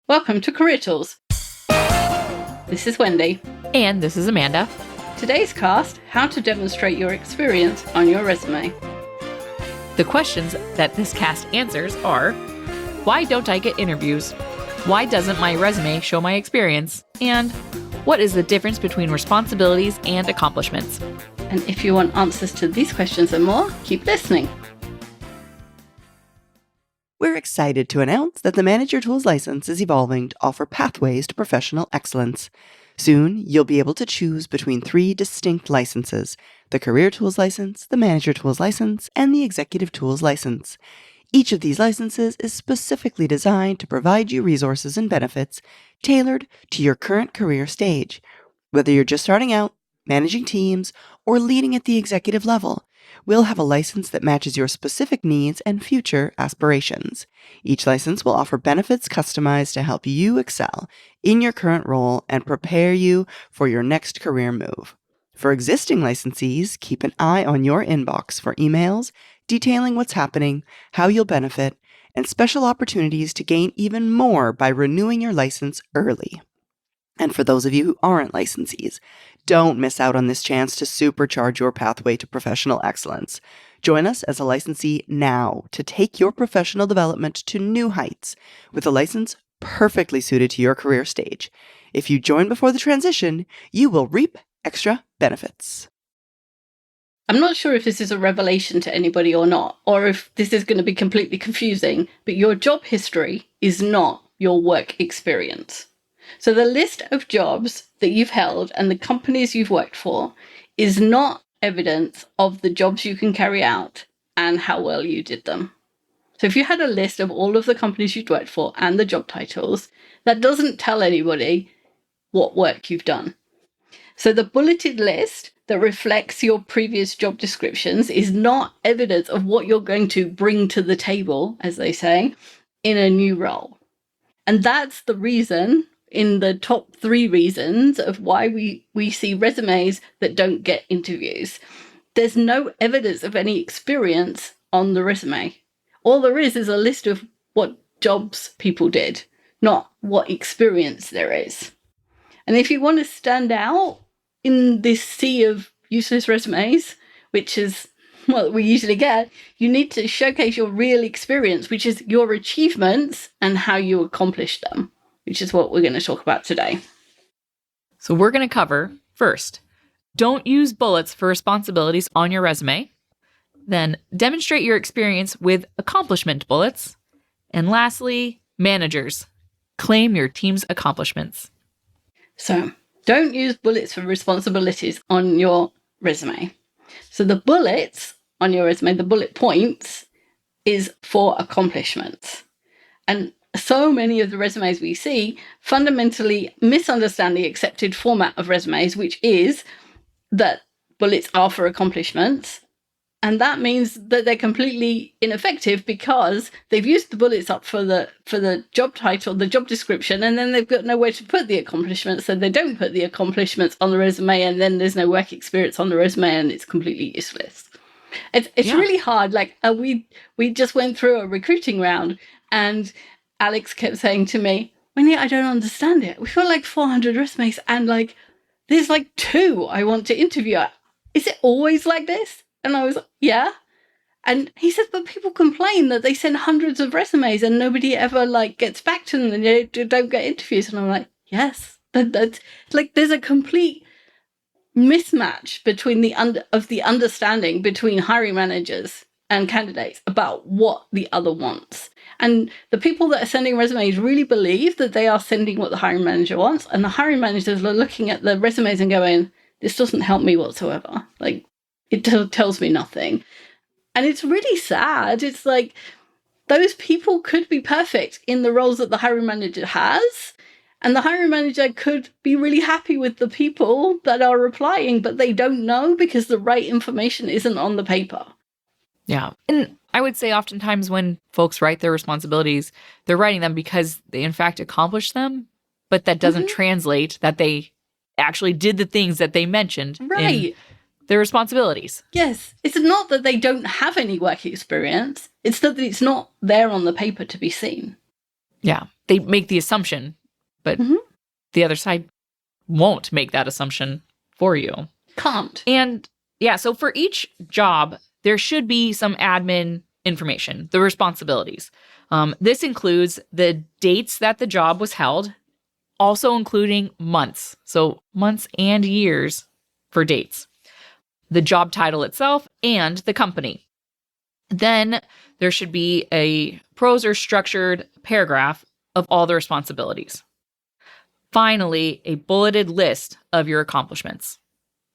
Welcome to Career Tools. This is Wendy. And this is Amanda. Today's cast, how to demonstrate your experience on your resume. The questions that this cast answers are, why don't I get interviews? Why doesn't my resume show my experience? And what is the difference between responsibilities and accomplishments? And if you want answers to these questions and more, keep listening. We're excited to announce that the Manager Tools license is evolving to offer pathways to professional excellence. Soon, you'll be able to choose between 3 distinct licenses: the Career Tools license, the Manager Tools license, and the Executive Tools license. Each of these licenses is specifically designed to provide you resources and benefits tailored to your current career stage. Whether you're just starting out, managing teams, or leading at the executive level, we'll have a license that matches your specific needs and future aspirations. Each license will offer benefits customized to help you excel in your current role and prepare you for your next career move. For existing licensees, keep an eye on your inbox for emails detailing what's happening, how you'll benefit, and special opportunities to gain even more by renewing your license early. And for those of you who aren't licensees, don't miss out on this chance to supercharge your pathway to professional excellence. Join us as a licensee now to take your professional development to new heights with a license perfectly suited to your career stage. If you join before the transition, you will reap extra benefits. I'm not sure if this is a revelation to anybody or not, or if this is going to be completely confusing, but your job history is not your work experience. So the list of jobs that you've held and the companies you've worked for is not evidence of the jobs you can carry out and how well you did them. So if you had a list of all of the companies you'd worked for and the job titles, that doesn't tell anybody what work you've done. So the bulleted list that reflects your previous job descriptions is not evidence of what you're going to bring to the table, as they say, in a new role. And that's the reason, in the top 3 reasons of why we see resumes that don't get interviews. There's no evidence of any experience on the resume. All there is a list of what jobs people did, not what experience there is. And if you want to stand out in this sea of useless resumes, which is what we usually get, you need to showcase your real experience, which is your achievements and how you accomplished them, which is what we're going to talk about today. So we're going to cover, first, don't use bullets for responsibilities on your resume. Then demonstrate your experience with accomplishment bullets. And lastly, managers, claim your team's accomplishments. So don't use bullets for responsibilities on your resume. So the bullets on your resume, the bullet points, is for accomplishments. And so many of the resumes we see fundamentally misunderstand the accepted format of resumes, which is that bullets are for accomplishments. And that means that they're completely ineffective because they've used the bullets up for the job title, the job description, and then they've got nowhere to put the accomplishments, so they don't put the accomplishments on the resume, and then there's no work experience on the resume, and it's completely useless. It's really hard. Like we just went through a recruiting round, and Alex kept saying to me, Winnie, I don't understand it. We've got like 400 resumes, and like there's like 2 I want to interview. Is it always like this? And I was like, yeah. And he said, but people complain that they send hundreds of resumes and nobody ever like gets back to them and they don't get interviews. And I'm like, yes, that's like there's a complete mismatch between the understanding between hiring managers and candidates about what the other wants. And the people that are sending resumes really believe that they are sending what the hiring manager wants. And the hiring managers are looking at the resumes and going, this doesn't help me whatsoever. Like, it tells me nothing. And it's really sad. It's like those people could be perfect in the roles that the hiring manager has. And the hiring manager could be really happy with the people that are applying, but they don't know because the right information isn't on the paper. Yeah. And I would say oftentimes when folks write their responsibilities, they're writing them because they in fact accomplished them, but that doesn't translate that they actually did the things that they mentioned. Right. In their responsibilities. Yes. It's not that they don't have any work experience. It's that it's not there on the paper to be seen. Yeah. They make the assumption, but the other side won't make that assumption for you. Can't. And yeah, so for each job, there should be some admin information, the responsibilities. This includes the dates that the job was held, also including months. So months and years for dates, the job title itself, and the company. Then there should be a prose or structured paragraph of all the responsibilities. Finally, a bulleted list of your accomplishments.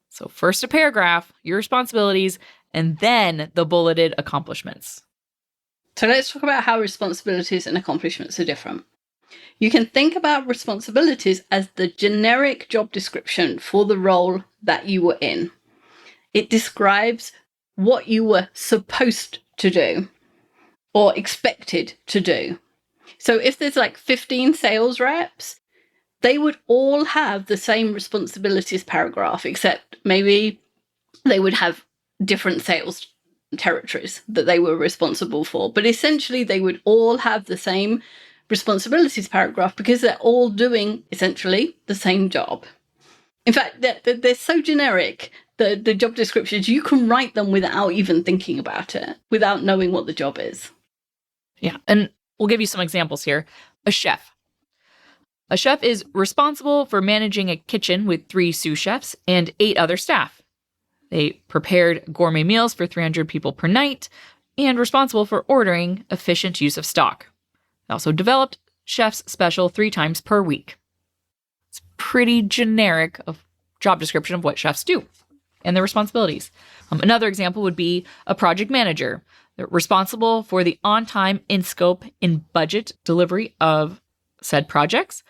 So first a paragraph, your responsibilities, and then the bulleted accomplishments. So let's talk about how responsibilities and accomplishments are different. You can think about responsibilities as the generic job description for the role that you were in. It describes what you were supposed to do or expected to do. So if there's like 15 sales reps, they would all have the same responsibilities paragraph, except maybe they would have different sales territories that they were responsible for. But essentially, they would all have the same responsibilities paragraph because they're all doing essentially the same job. In fact, they're so generic, the job descriptions, you can write them without even thinking about it, without knowing what the job is. Yeah, and we'll give you some examples here. A chef. A chef is responsible for managing a kitchen with 3 sous chefs and 8 other staff. They prepared gourmet meals for 300 people per night and responsible for ordering efficient use of stock. They also developed chef's special 3 times per week. It's pretty generic of job description of what chefs do and their responsibilities. Another example would be a project manager. They're responsible for the on-time, in-scope, in-budget delivery of said projects,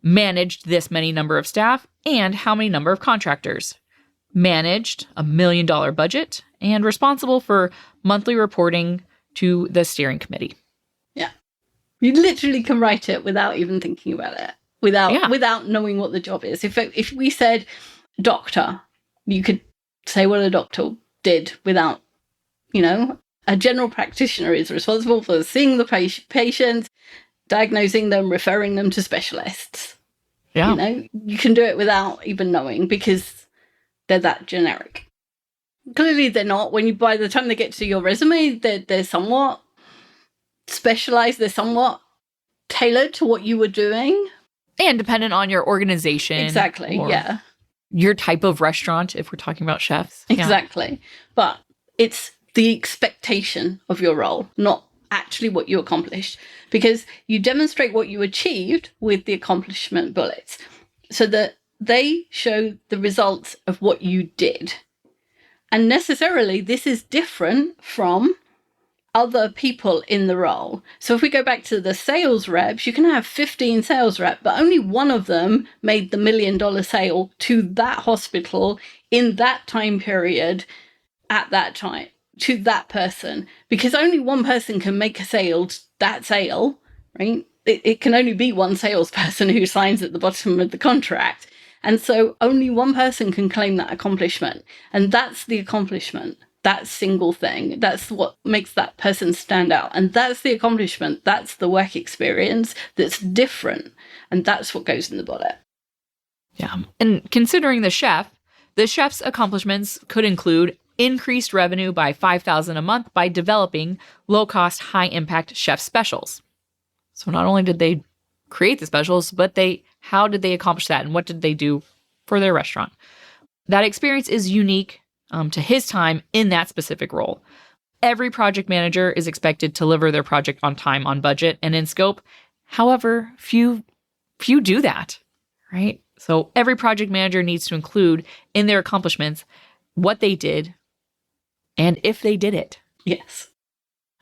managed this many number of staff, and how many number of contractors, managed $1 million budget, and responsible for monthly reporting to the steering committee. Yeah. You literally can write it without even thinking about it, without knowing what the job is. If we said doctor, you could say what a doctor did without, a general practitioner is responsible for seeing the patients, diagnosing them, referring them to specialists. Yeah. You can do it without even knowing because they're that generic. Clearly they're not. By the time they get to your resume, they're somewhat specialized, they're somewhat tailored to what you were doing. And dependent on your organization. Exactly, yeah. Your type of restaurant, if we're talking about chefs. Exactly. Yeah. But it's the expectation of your role, not actually what you accomplished, because you demonstrate what you achieved with the accomplishment bullets so that they show the results of what you did. And necessarily, this is different from other people in the role. So if we go back to the sales reps, you can have 15 sales reps, but only one of them made the $1 million sale to that hospital in that time period at that time, to that person, because only one person can make a sale, that sale, right? It can only be one salesperson who signs at the bottom of the contract. And so only one person can claim that accomplishment. And that's the accomplishment, that single thing. That's what makes that person stand out. And that's the accomplishment. That's the work experience that's different. And that's what goes in the bullet. Yeah. And considering the chef's accomplishments could include increased revenue by $5,000 a month by developing low-cost, high-impact chef specials. So not only did they create the specials, but how did they accomplish that, and what did they do for their restaurant? That experience is unique to his time in that specific role. Every project manager is expected to deliver their project on time, on budget, and in scope. However, few do that, right? So every project manager needs to include in their accomplishments what they did and if they did it. Yes.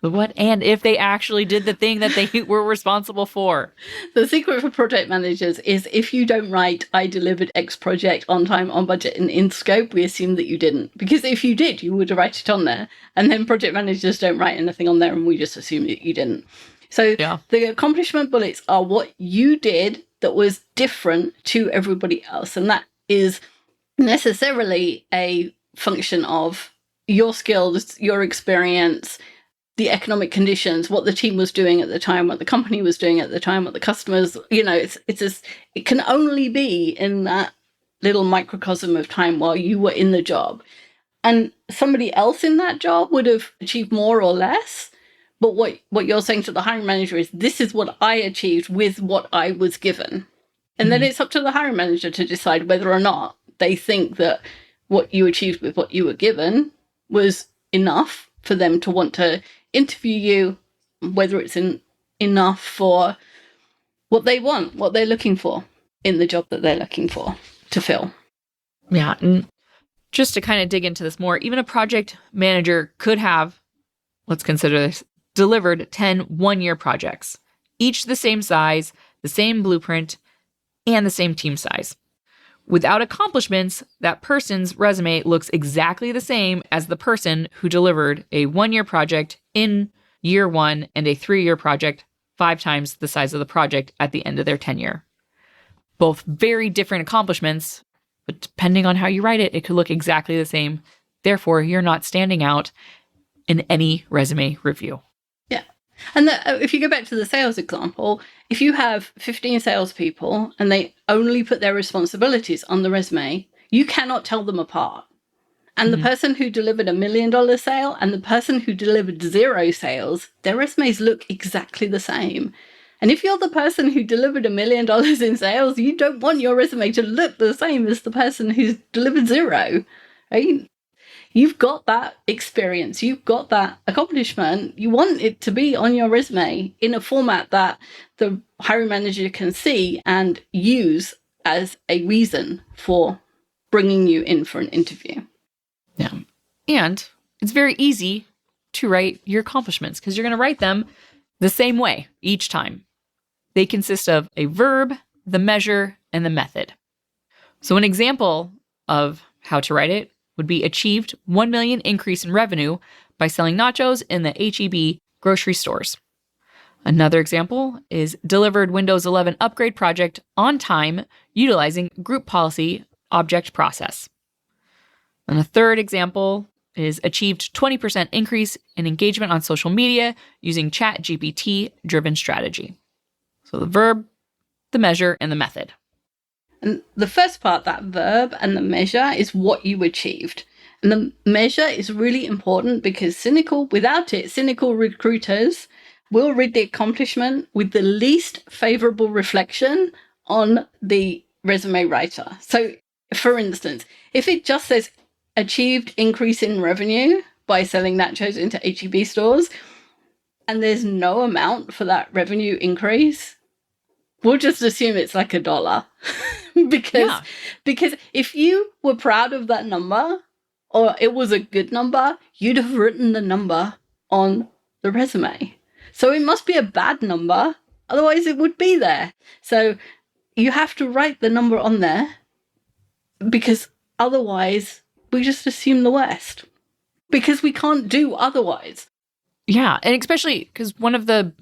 What and if they actually did the thing that they were responsible for. The secret for project managers is if you don't write, I delivered X project on time, on budget, and in scope, we assume that you didn't. Because if you did, you would write it on there. And then project managers don't write anything on there and we just assume that you didn't. So The accomplishment bullets are what you did that was different to everybody else. And that is necessarily a function of your skills, your experience, the economic conditions, what the team was doing at the time, what the company was doing at the time, what the customers, it can only be in that little microcosm of time while you were in the job. And somebody else in that job would have achieved more or less. But what you're saying to the hiring manager is, this is what I achieved with what I was given. And then it's up to the hiring manager to decide whether or not they think that what you achieved with what you were given was enough for them to want to interview you, whether it's enough for what they want, what they're looking for in the job that they're looking for to fill. Yeah. And just to kind of dig into this more, even a project manager could have, let's consider this, delivered 10 one-year projects, each the same size, the same blueprint, and the same team size. Without accomplishments, that person's resume looks exactly the same as the person who delivered a 1-year project in year 1 and a 3-year project 5 times the size of the project at the end of their tenure. Both very different accomplishments, but depending on how you write it, it could look exactly the same. Therefore, you're not standing out in any resume review. Yeah. And if you go back to the sales example, if you have 15 salespeople and they only put their responsibilities on the resume, you cannot tell them apart. And the person who delivered $1 million sale and the person who delivered 0 sales, their resumes look exactly the same. And if you're the person who delivered $1 million in sales, you don't want your resume to look the same as the person who's delivered 0, right? You've got that experience, you've got that accomplishment. You want it to be on your resume in a format that the hiring manager can see and use as a reason for bringing you in for an interview. Yeah. And it's very easy to write your accomplishments because you're going to write them the same way each time. They consist of a verb, the measure, and the method. So an example of how to write it would be achieved 1 million increase in revenue by selling nachos in the H-E-B grocery stores. Another example is delivered Windows 11 upgrade project on time utilizing group policy object process. And a third example is achieved 20% increase in engagement on social media using ChatGPT driven strategy. So the verb, the measure, and the method. And the first part, that verb and the measure, is what you achieved. And the measure is really important because without it, cynical recruiters will read the accomplishment with the least favorable reflection on the resume writer. So, for instance, if it just says achieved increase in revenue by selling nachos into H-E-B stores, and there's no amount for that revenue increase, we'll just assume it's like $1. because if you were proud of that number or it was a good number, you'd have written the number on the resume. So it must be a bad number, otherwise it would be there. So you have to write the number on there because otherwise we just assume the worst because we can't do otherwise. Yeah, and especially because one of the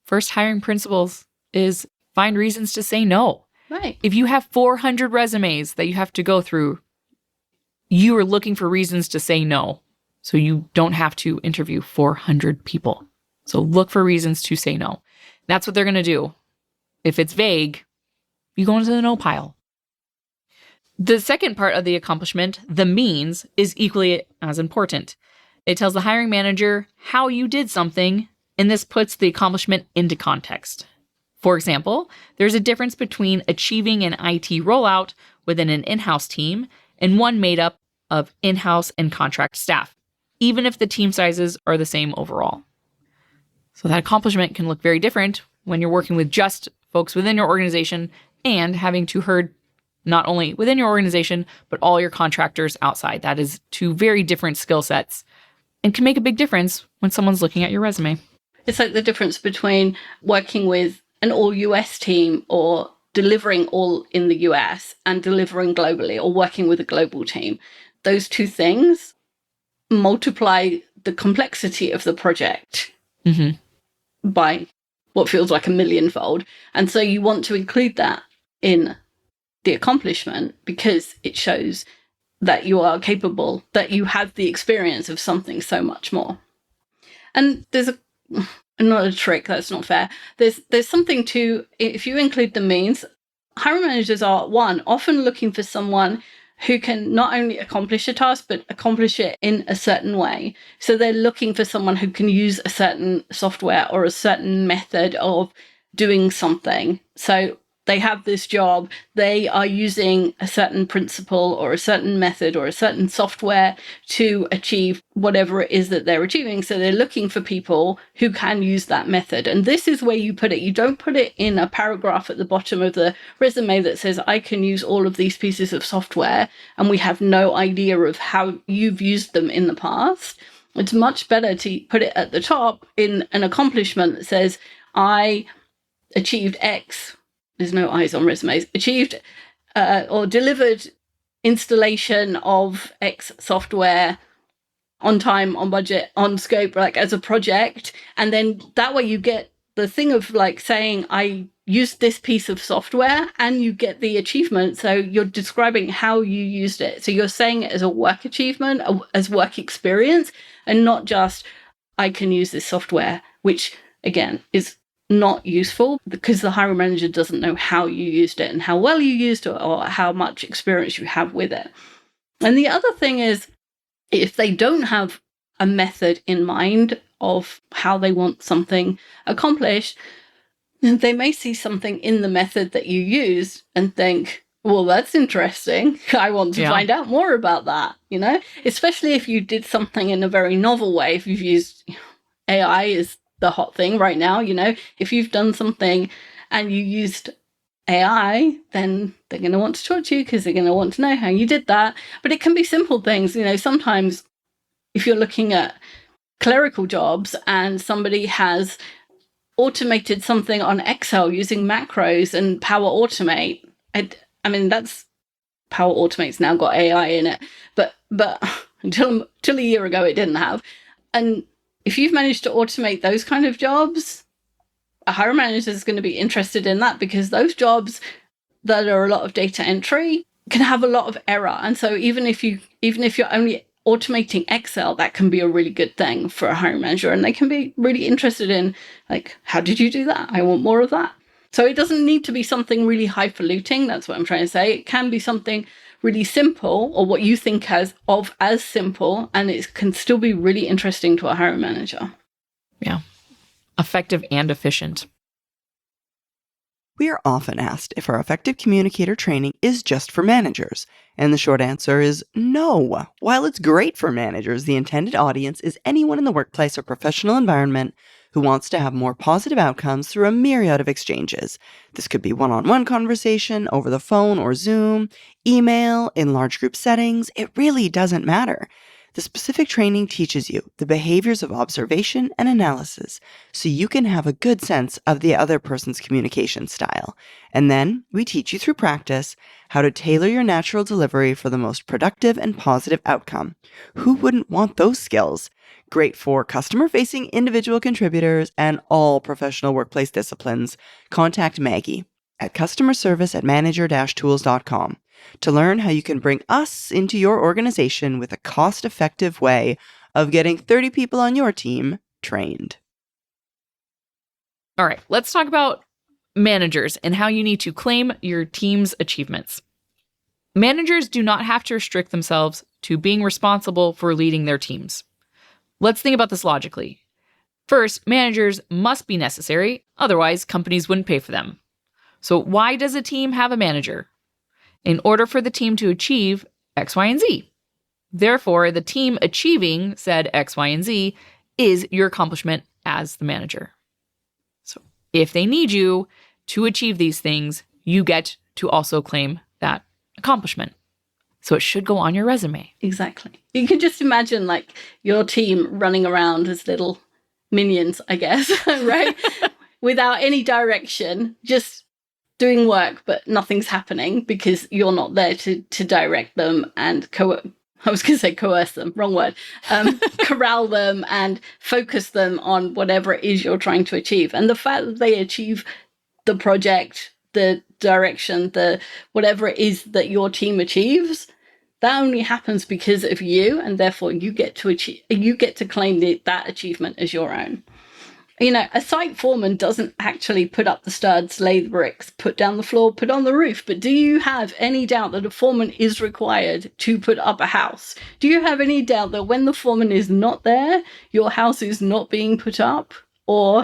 first hiring principles is find reasons to say no. Right. If you have 400 resumes that you have to go through, you are looking for reasons to say no. So you don't have to interview 400 people. So look for reasons to say no. That's what they're going to do. If it's vague, you go into the no pile. The second part of the accomplishment, the means, is equally as important. It tells the hiring manager how you did something, and this puts the accomplishment into context. For example, there's a difference between achieving an IT rollout within an in-house team and one made up of in-house and contract staff, even if the team sizes are the same overall. So that accomplishment can look very different when you're working with just folks within your organization and having to herd not only within your organization, but all your contractors outside. That is 2 very different skill sets and can make a big difference when someone's looking at your resume. It's like the difference between working with an all US team or delivering all in the US and delivering globally or working with a global team. Those 2 things multiply the complexity of the project by what feels like 1 million-fold. And so you want to include that in the accomplishment because it shows that you are capable, that you have the experience of something so much more. And there's not a trick, that's not fair. There's something to, if you include the means, hiring managers are, one, often looking for someone who can not only accomplish a task, but accomplish it in a certain way. So they're looking for someone who can use a certain software or a certain method of doing something. So they have this job, they are using a certain principle or a certain method or a certain software to achieve whatever it is that they're achieving. So they're looking for people who can use that method. And this is where you put it. You don't put it in a paragraph at the bottom of the resume that says, I can use all of these pieces of software, and we have no idea of how you've used them in the past. It's much better to put it at the top in an accomplishment that says, I achieved X. There's no I's on resumes. Achieved or delivered installation of X software on time, on budget, on scope, like as a project. And then that way you get the thing of like saying, I used this piece of software, and you get the achievement. So you're describing how you used it. So you're saying it as a work achievement, as work experience, and not just, I can use this software, which again is not useful because the hiring manager doesn't know how you used it and how well you used it or how much experience you have with it. And the other thing is, if they don't have a method in mind of how they want something accomplished, they may see something in the method that you use and think, well, that's interesting. I want to find out more about that, especially if you did something in a very novel way. If you've used AI is the hot thing right now, if you've done something and you used AI, then they're going to want to talk to you because they're going to want to know how you did that. But it can be simple things. Sometimes if you're looking at clerical jobs and somebody has automated something on Excel using macros and Power Automate, that's Power Automate's now got AI in it, but until a year ago it didn't have. And if you've managed to automate those kind of jobs, a hiring manager is going to be interested in that, because those jobs that are a lot of data entry can have a lot of error. And so even if you're only automating Excel, that can be a really good thing for a hiring manager, and they can be really interested in, like, how did you do that? I want more of that. So it doesn't need to be something really highfalutin. That's what I'm trying to say. It can be something really simple, or what you think as simple, and it can still be really interesting to a hiring manager. Yeah. Effective and efficient. We are often asked if our effective communicator training is just for managers, and the short answer is no. While it's great for managers, the intended audience is anyone in the workplace or professional environment who wants to have more positive outcomes through a myriad of exchanges. This could be one-on-one conversation, over the phone or Zoom, email, in large group settings. It really doesn't matter. The specific training teaches you the behaviors of observation and analysis so you can have a good sense of the other person's communication style. And then we teach you through practice how to tailor your natural delivery for the most productive and positive outcome. Who wouldn't want those skills? Great for customer-facing individual contributors and all professional workplace disciplines. Contact Maggie at customerservice@manager-tools.com to learn how you can bring us into your organization with a cost-effective way of getting 30 people on your team trained. All right, let's talk about managers and how you need to claim your team's achievements. Managers do not have to restrict themselves to being responsible for leading their teams. Let's think about this logically. First, managers must be necessary, otherwise companies wouldn't pay for them. So why does a team have a manager? In order for the team to achieve X, Y, and Z. Therefore, the team achieving said X, Y, and Z is your accomplishment as the manager. So if they need you to achieve these things, you get to also claim that accomplishment. So it should go on your resume. Exactly. You can just imagine like your team running around as little minions, I guess, right? Without any direction, just doing work, but nothing's happening because you're not there to direct them and coerce them, wrong word, corral them and focus them on whatever it is you're trying to achieve. And the fact that they achieve the project, the direction, the whatever it is that your team achieves, that only happens because of you, and therefore you get to claim that achievement as your own. You know, a site foreman doesn't actually put up the studs, lay the bricks, put down the floor, put on the roof. But do you have any doubt that a foreman is required to put up a house? Do you have any doubt that when the foreman is not there, your house is not being put up? Or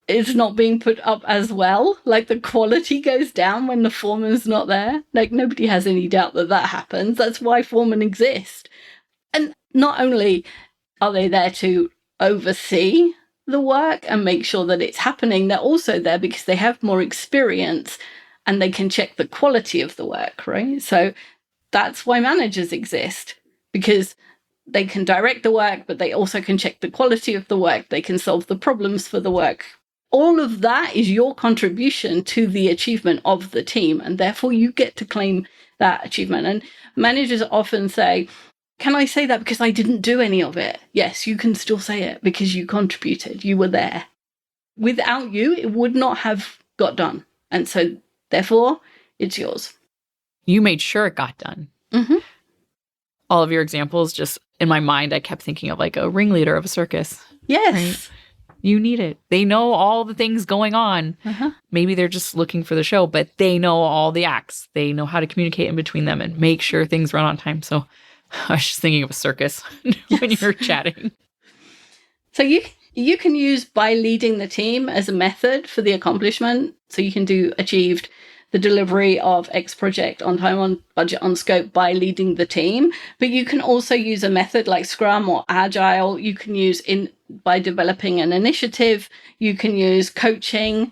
it's not being put up as well? Like the quality goes down when the foreman's not there? Like nobody has any doubt that that happens. That's why foremen exist. And not only are they there to oversee the work and make sure that it's happening, they're also there because they have more experience and they can check the quality of the work, right? So that's why managers exist, because they can direct the work, but they also can check the quality of the work. They can solve the problems for the work. All of that is your contribution to the achievement of the team, and therefore you get to claim that achievement. And managers often say, can I say that because I didn't do any of it? Yes, you can still say it because you contributed. You were there. Without you, it would not have got done. And so, therefore, it's yours. You made sure it got done. Mm-hmm. All of your examples, just in my mind, I kept thinking of like a ringleader of a circus. Yes. Right? You need it. They know all the things going on. Uh-huh. Maybe they're just looking for the show, but they know all the acts. They know how to communicate in between them and make sure things run on time. So I was just thinking of a circus when you were chatting. So you can use by leading the team as a method for the accomplishment. So you can do achieved the delivery of X project on time, on budget, on scope by leading the team. But you can also use a method like Scrum or Agile. You can use by developing an initiative. You can use coaching.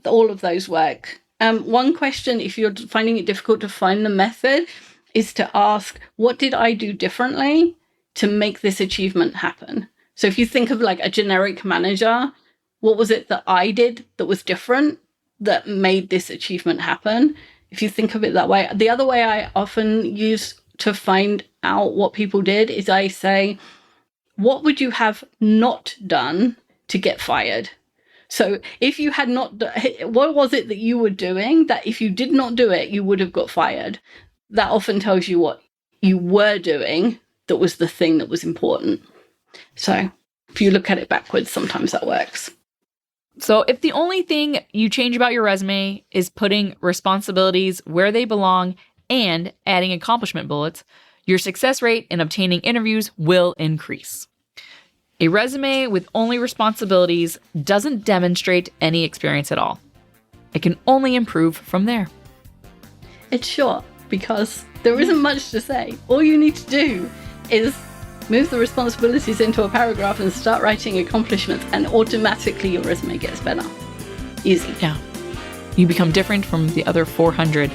All of those work. One question, if you're finding it difficult to find the method, is to ask, what did I do differently to make this achievement happen? So if you think of like a generic manager, what was it that I did that was different that made this achievement happen? If you think of it that way. The other way I often use to find out what people did is I say, what would you have not done to get fired? So if you had not, what was it that you were doing that if you did not do it, you would have got fired? That often tells you what you were doing that was the thing that was important. So if you look at it backwards, sometimes that works. So if the only thing you change about your resume is putting responsibilities where they belong and adding accomplishment bullets, your success rate in obtaining interviews will increase. A resume with only responsibilities doesn't demonstrate any experience at all. It can only improve from there. It's short because there isn't much to say. All you need to do is move the responsibilities into a paragraph and start writing accomplishments, and automatically your resume gets better. Easy. Yeah. You become different from the other 400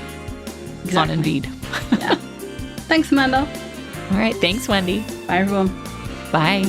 on Indeed. Yeah. Thanks, Amanda. All right. Thanks, Wendy. Bye, everyone. Bye.